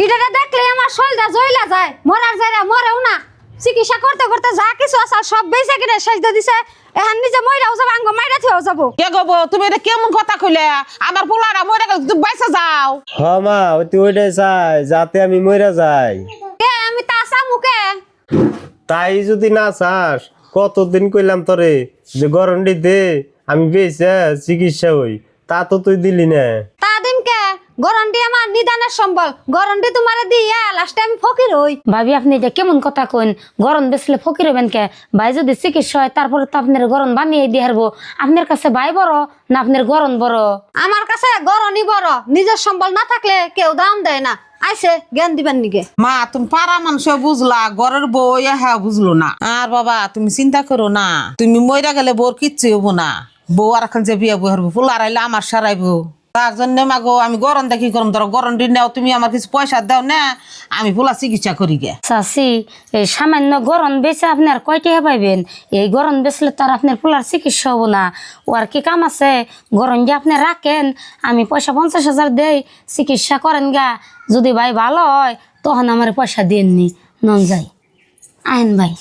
এটা দেখলে আমার শরীরটা জ্বলা যায়, মরার যায় মরেও না। চিকিৎসা করতে করতে যা কিছু আছে সব বেঁচে কিনে শেষ দিয়ে দিছে। এখন নিজে মইরাও যাবো, আঙ্গ মাইরা থেও যাবো। কে গো তুমি এটা কেমন কথা কইলে? আমার পোলাটা মরে গেল, তুমি বাইসা যাও। হ মা, তুই ওইটাই চাই যাতে আমি মইরা যাই। আমি তা চামুকে তাই যদি না চাস, কতদিন কইলাম তোরে যে গরন্ডি দে আমি বেঁচে চিকিৎসা হই, তা তো তুই দিলি না। তা দিনকে গরন্ডি আমার নিদানের সম্বল, গরন্ডি তোমারে দিয়া লাস্টে আমি ফকির হই। ভাবি আপনি এটা কেমন কথা কইন? গরম বেসলে ফকির হবেন কে? ভাই যদি চিকিৎসা হয় তারপরে তো আপনার গরম বানিয়ে দিয়ে হারবো। আপনার কাছে ভাই বড় না আপনার গরম বড়? আমার কাছে গরনই বড়, নিজের সম্বল না থাকলে কেউ দাম দেয় না। আইসে জ্ঞান দিবেন নিগে। মা তুমি পাড়া মানুষ বুঝলা, ঘরের বউ হ্যাঁ বুঝলো না। আর বাবা তুমি চিন্তা করো না, তুমি মইরা গেলে বউর কিচ্ছু হবো না। বউ আর এখন যে বিয়ে বই হারবো, পোলার আইলে আমার সারাইবো। তার জন্য মাগো আমি গরম দেখি গরম ধরো, গরম দিন নাও, তুমি আমার কিছু পয়সা দাও না, আমি পোলা চিকিৎসা করি গে। চাচি এই সামান্য গরম বেচে আপনি আর কয় টাকা পাইবেন? এই গরম বেচলে তো আর আপনার পোলার চিকিৎসা হবো না। ও আর কি কাম আছে? গরম দিয়ে আপনি রাখেন, আমি পয়সা 50,000 দেই, চিকিৎসা করেন গা। যদি ভাই ভালো হয় তখন আমার পয়সা দিননি নন যাই। আইন ভাই।